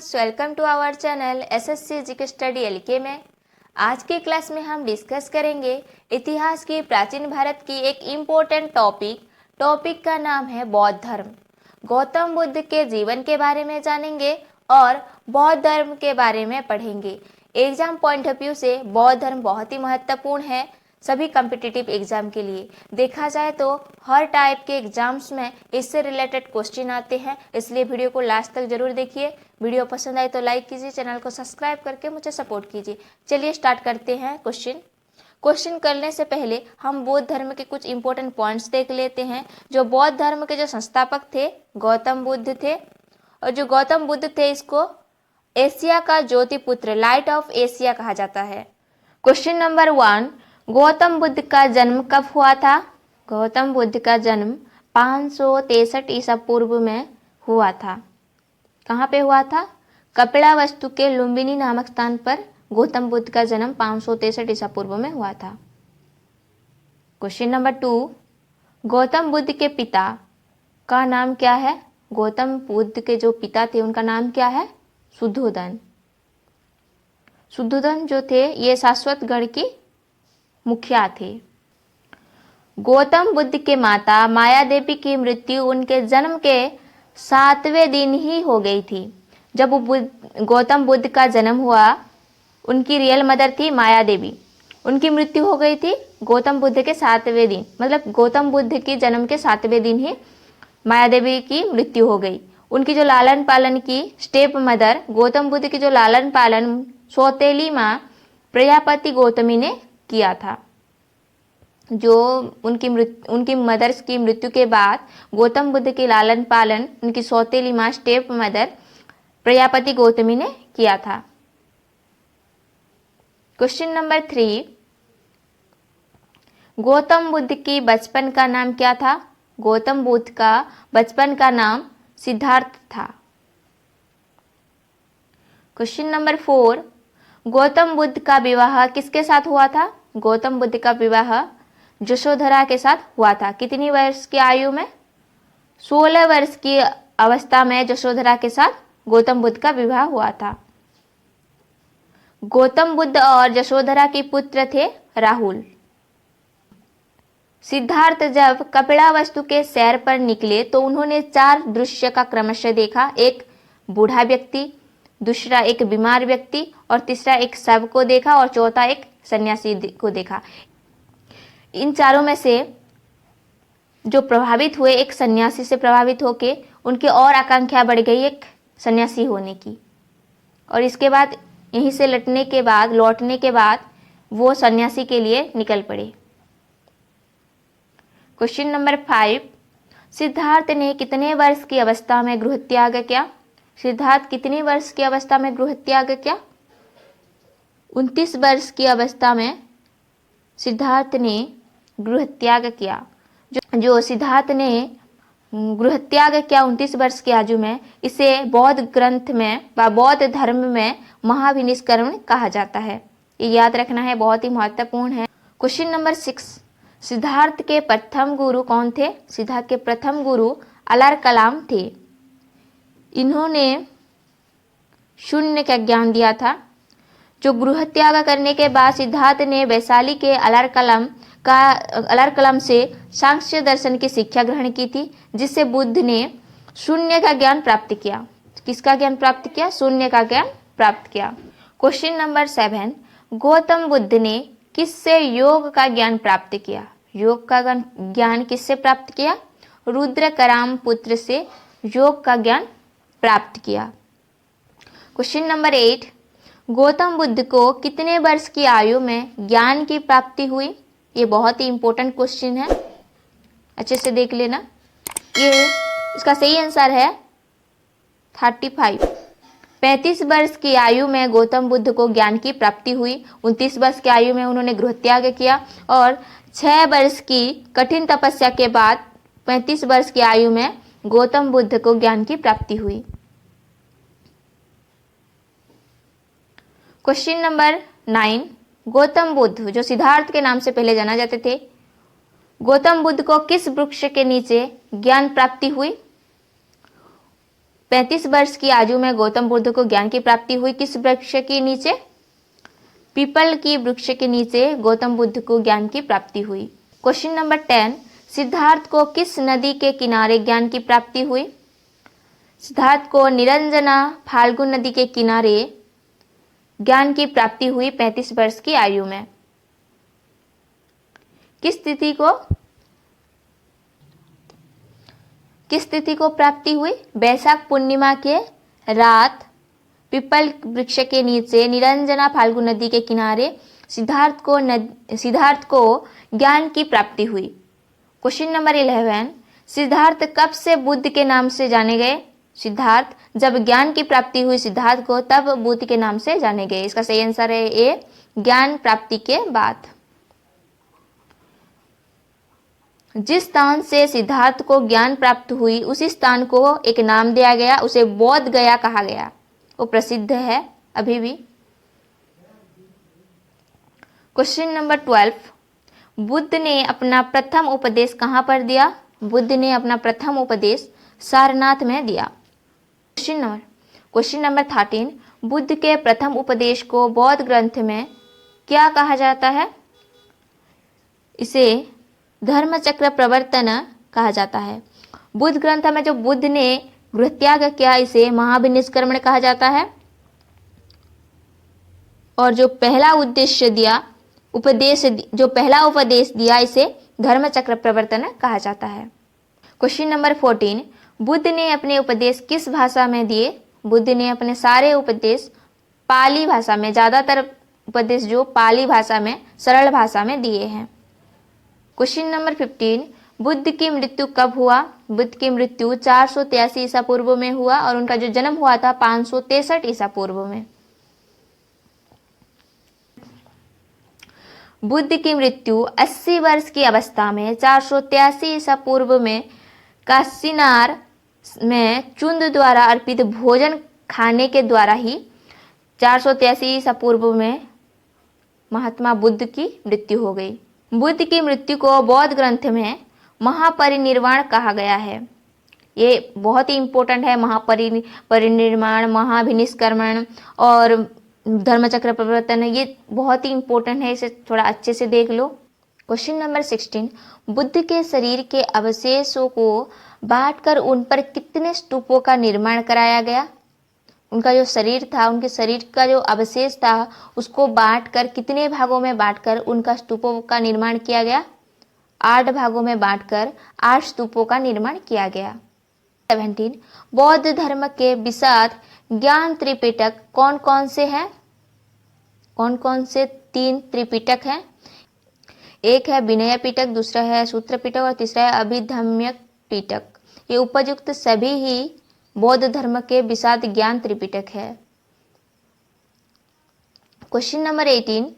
Students, welcome to our channel SSC GK study LK में। आज की क्लास में हम डिस्कस करेंगे इतिहास की प्राचीन भारत की एक इम्पोर्टेंट टॉपिक का नाम है बौद्ध धर्म। गौतम बुद्ध के जीवन के बारे में जानेंगे और बौद्ध धर्म के बारे में पढ़ेंगे। एग्जाम पॉइंट ऑफ व्यू से बौद्ध धर्म बहुत ही महत्वपूर्ण है सभी कॉम्पिटिटिव एग्जाम के लिए। देखा जाए तो हर टाइप के एग्जाम्स में इससे रिलेटेड क्वेश्चन आते हैं, इसलिए वीडियो को लास्ट तक जरूर देखिए। वीडियो पसंद आए तो लाइक कीजिए, चैनल को सब्सक्राइब करके मुझे सपोर्ट कीजिए। चलिए स्टार्ट करते हैं। क्वेश्चन करने से पहले हम बौद्ध धर्म के कुछ इंपॉर्टेंट पॉइंट्स देख लेते हैं। जो बौद्ध धर्म के जो संस्थापक थे गौतम बुद्ध थे, और जो गौतम बुद्ध थे इसको एशिया का ज्योतिपुत्र, लाइट ऑफ एशिया कहा जाता है। क्वेश्चन नंबर 1, गौतम बुद्ध का जन्म कब हुआ था? गौतम बुद्ध का जन्म 563 ईसा पूर्व में हुआ था। कहाँ पे हुआ था? कपिलावस्तु के लुम्बिनी नामक स्थान पर गौतम बुद्ध का जन्म 563 ईसा पूर्व में हुआ था। क्वेश्चन नंबर 2, गौतम बुद्ध के पिता का नाम क्या है? गौतम बुद्ध के जो पिता थे उनका नाम क्या है? शुद्धोधन। शुद्धोधन जो थे ये शाश्वत गढ़ की मुखिया थे। गौतम बुद्ध के माता माया देवी की मृत्यु उनके जन्म के 7वें दिन ही हो गई थी। जब गौतम बुद्ध का जन्म हुआ, उनकी रियल मदर थी माया देवी, उनकी मृत्यु हो गई थी गौतम बुद्ध के 7वें दिन, मतलब गौतम बुद्ध के जन्म के 7वें दिन ही माया देवी की मृत्यु हो गई। उनकी जो लालन पालन की स्टेप मदर, गौतम बुद्ध की जो लालन पालन सौतेली माँ प्रजापति गौतमी ने किया था। जो उनकी मदर्स की मृत्यु के बाद गौतम बुद्ध के लालन पालन उनकी सौतेली माँ स्टेप मदर प्रजापति गौतमी ने किया था। क्वेश्चन नंबर 3, गौतम बुद्ध की बचपन का नाम क्या था? गौतम बुद्ध का बचपन का नाम सिद्धार्थ था। क्वेश्चन नंबर 4, गौतम बुद्ध का विवाह किसके साथ हुआ था? गौतम बुद्ध का विवाह यशोधरा के साथ हुआ था। कितनी वर्ष की आयु में? 16 वर्ष की अवस्था में यशोधरा के साथ गौतम बुद्ध का विवाह हुआ था। गौतम बुद्ध और यशोधरा के पुत्र थे राहुल। सिद्धार्थ जब कपिलावस्तु के सैर पर निकले तो उन्होंने 4 दृश्य का क्रमशः देखा। एक बूढ़ा व्यक्ति, दूसरा एक बीमार व्यक्ति, और तीसरा एक शव को देखा, और चौथा एक सन्यासी को देखा। इन चारों में से जो प्रभावित हुए, एक सन्यासी से प्रभावित होके उनकी और आकांक्षा बढ़ गई एक सन्यासी होने की, और इसके बाद यहीं से लौटने के बाद वो सन्यासी के लिए निकल पड़े। क्वेश्चन नंबर 5, सिद्धार्थ ने कितने वर्ष की अवस्था में गृह त्याग किया? सिद्धार्थ कितनी वर्ष की अवस्था में गृह त्याग किया? 29 वर्ष की अवस्था में सिद्धार्थ ने गृह त्याग किया। जो सिद्धार्थ ने गृह त्याग किया 29 वर्ष की आयु में, इसे बौद्ध ग्रंथ में व बौद्ध धर्म में महाविनिष्करण कहा जाता है। ये याद रखना है, बहुत ही महत्वपूर्ण है। क्वेश्चन नंबर 6, सिद्धार्थ के प्रथम गुरु कौन थे? सिद्धार्थ के प्रथम गुरु अलार कलाम थे। इन्होंने शून्य का ज्ञान दिया था। जो गृह त्याग करने के बाद सिद्धार्थ ने वैशाली के अलार कलाम से सांख्य दर्शन की शिक्षा ग्रहण की थी, जिससे बुद्ध ने शून्य का ज्ञान प्राप्त किया। किसका ज्ञान प्राप्त किया? शून्य का ज्ञान प्राप्त किया। क्वेश्चन नंबर 7, गौतम बुद्ध ने किससे योग का ज्ञान प्राप्त किया? योग का ज्ञान किससे प्राप्त किया? रुद्रकराम पुत्र से योग का ज्ञान प्राप्त किया। क्वेश्चन नंबर 8, गौतम बुद्ध को कितने वर्ष की आयु में ज्ञान की प्राप्ति हुई? ये बहुत ही इंपॉर्टेंट क्वेश्चन है, अच्छे से देख लेना। ये इसका सही आंसर है 35। 35 वर्ष की आयु में गौतम बुद्ध को ज्ञान की प्राप्ति हुई। 29 वर्ष की आयु में उन्होंने गृह त्याग किया, और 6 वर्ष की कठिन तपस्या के बाद 35 वर्ष की आयु में गौतम बुद्ध को ज्ञान की प्राप्ति हुई। क्वेश्चन नंबर 9, गौतम बुद्ध जो सिद्धार्थ के नाम से पहले जाना जाते थे, गौतम बुद्ध को किस वृक्ष के नीचे ज्ञान प्राप्ति हुई? 35 वर्ष की आयु में गौतम बुद्ध को ज्ञान की प्राप्ति हुई किस वृक्ष के नीचे? पीपल की वृक्ष के नीचे गौतम बुद्ध को ज्ञान की प्राप्ति हुई। क्वेश्चन नंबर 10, सिद्धार्थ को किस नदी के किनारे ज्ञान की प्राप्ति हुई? सिद्धार्थ को निरंजना फाल्गु नदी के किनारे ज्ञान की प्राप्ति हुई 35 वर्ष की आयु में। किस तिथि को प्राप्ति हुई? वैशाख पूर्णिमा के रात पीपल वृक्ष के नीचे निरंजना फाल्गु नदी के किनारे सिद्धार्थ को ज्ञान की प्राप्ति हुई। क्वेश्चन नंबर 11, सिद्धार्थ कब से बुद्ध के नाम से जाने गए? सिद्धार्थ जब ज्ञान की प्राप्ति हुई सिद्धार्थ को तब बुद्ध के नाम से जाने गए। इसका सही आंसर है ए, ज्ञान प्राप्ति के बाद। जिस स्थान से सिद्धार्थ को ज्ञान प्राप्त हुई उसी स्थान को एक नाम दिया गया, उसे बोध गया कहा गया। वो प्रसिद्ध है अभी भी। क्वेश्चन नंबर 12, बुद्ध ने अपना प्रथम उपदेश कहाँ पर दिया? बुद्ध ने अपना प्रथम उपदेश सारनाथ में दिया। क्वेश्चन नंबर 13, बुद्ध के प्रथम उपदेश को बौद्ध ग्रंथ में क्या कहा जाता है? इसे धर्मचक्र प्रवर्तन कहा जाता है। बुद्ध ग्रंथ में जो बुद्ध ने गृहत्याग किया इसे महाभिनिष्क्रमण कहा जाता है। और जो पहला उपदेश दिया इसे धर्मचक्र प्रवर्तन कहा जाता है। क्वेश्चन नंबर 14, बुद्ध ने अपने उपदेश किस भाषा में दिए? बुद्ध ने अपने सारे उपदेश पाली भाषा में, ज्यादातर उपदेश जो पाली भाषा में, सरल भाषा में दिए हैं। क्वेश्चन नंबर 15, बुद्ध की मृत्यु कब हुआ? बुद्ध की मृत्यु 483 ईसा पूर्व में हुआ और उनका जो जन्म हुआ था 563 ईसा पूर्व में। बुद्ध की मृत्यु 80 वर्ष की अवस्था में 483 ईसा पूर्व में काशीनार में चुंद द्वारा अर्पित भोजन खाने के द्वारा ही 483 ईसा पूर्व में महात्मा बुद्ध की मृत्यु हो गई। बुद्ध की मृत्यु को बौद्ध ग्रंथ में महापरिनिर्वाण कहा गया है। ये बहुत ही इंपॉर्टेंट है। महापरिनिर्वाण, महाभिनिष्क्रमण और धर्मचक्र प्रवर्तन, ये बहुत ही इंपॉर्टेंट है, इसे थोड़ा अच्छे से देख लो। क्वेश्चन नंबर 16, बुद्ध के शरीर के अवशेषों को बांटकर उन पर कितने स्तूपों का निर्माण कराया गया? उनका जो शरीर था, उनके शरीर का जो अवशेष था उसको बांटकर कितने भागों में बांटकर उनका स्तूपों का निर्माण किया गया? 8 भागों में बांटकर 8 स्तूपों का निर्माण किया गया। 17, बौद्ध धर्म के विशद ज्ञान त्रिपिटक कौन कौन से हैं? कौन कौन से 3 त्रिपिटक हैं? एक है विनय पिटक, दूसरा है सूत्र पिटक और तीसरा है अभिधम्यक पिटक। ये उपयुक्त सभी ही बौद्ध धर्म के विशद ज्ञान त्रिपिटक है। क्वेश्चन नंबर 18,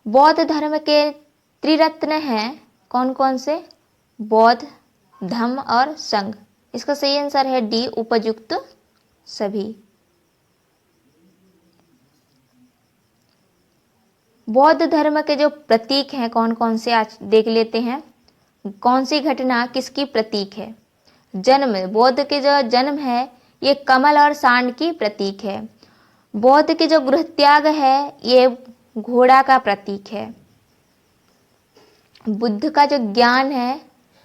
बौद्ध धर्म के त्रिरत्न हैं कौन कौन से? बौद्ध, धम्म और संघ। इसका सही आंसर है डी, उपयुक्त सभी। बौद्ध धर्म के जो प्रतीक हैं कौन कौन से, आज देख लेते हैं। कौन सी घटना किसकी प्रतीक है? जन्म, बौद्ध के जो जन्म है ये कमल और सांड की प्रतीक है। बौद्ध के जो गृहत्याग है ये घोड़ा का प्रतीक है। बुद्ध का जो ज्ञान है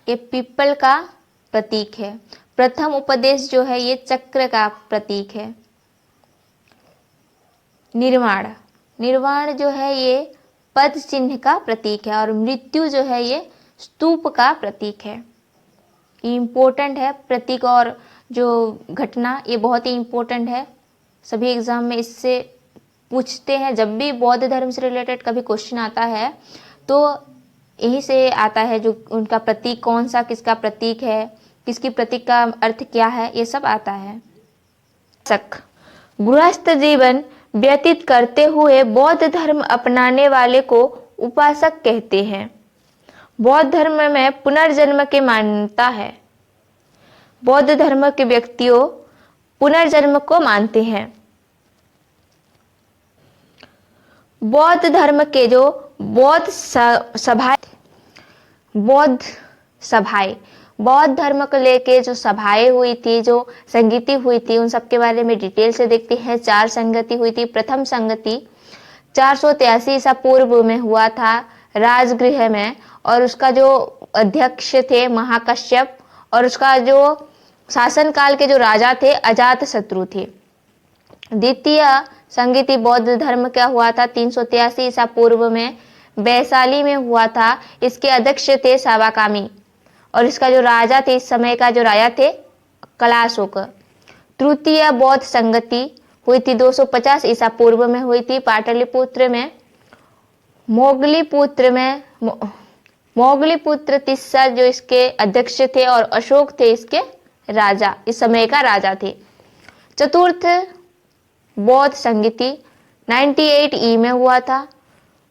ये पीपल का प्रतीक है। प्रथम उपदेश जो है ये चक्र का प्रतीक है। निर्वाण जो है ये पद चिन्ह का प्रतीक है और मृत्यु जो है ये स्तूप का प्रतीक है। इम्पोर्टेंट है प्रतीक और जो घटना, ये बहुत ही इम्पोर्टेंट है। सभी एग्जाम में इससे पूछते हैं। जब भी बौद्ध धर्म से रिलेटेड कभी क्वेश्चन आता है तो यही से आता है, जो उनका प्रतीक कौन सा, किसका प्रतीक है, किसकी प्रतीक का अर्थ क्या है, ये सब आता है। गृहस्थ जीवन व्यतीत करते हुए बौद्ध धर्म अपनाने वाले को उपासक कहते हैं। बौद्ध धर्म में पुनर्जन्म की मान्यता है। बौद्ध धर्म के व्यक्तियों पुनर्जन्म को मानते हैं। बौद्ध धर्म के जो बौद्ध सभाएं बौद्ध धर्म को लेके जो सभाएं हुई थी, जो संगति हुई थी, उन सब के बारे में डिटेल से देखते हैं। 4 संगति हुई थी। प्रथम संगति 483 ईसा पूर्व में हुआ था राजगृह में, और उसका जो अध्यक्ष थे महाकश्यप, और उसका जो शासनकाल के जो राजा थे अजातशत्रु थे। द्वितीय संगति बौद्ध धर्म का हुआ था 383 ईसा पूर्व में वैशाली में हुआ था। इसके अध्यक्ष थे सावाकामी, और इसका जो राजा थे, इस समय का जो राजा थे कलाशोक। तृतीय बौद्ध संगति हुई थी 250 ईसा पूर्व में हुई थी पाटलिपुत्र में। मोगलीपुत्र तिस्सा जो इसके अध्यक्ष थे, और अशोक थे इसके राजा, इस समय का राजा थे। चतुर्थ बौद्ध संगति 98 ई में हुआ था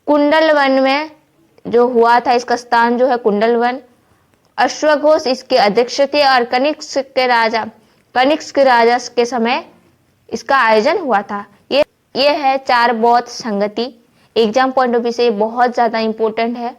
कुंडलवन में जो हुआ था। इसका स्थान जो है कुंडलवन। अश्वघोष इसके अध्यक्ष थे, और कनिष्क राजा के समय इसका आयोजन हुआ था। ये है 4 बौद्ध संगति। एग्जाम पॉइंट ऑफ व्यू से बहुत ज्यादा इंपॉर्टेंट है।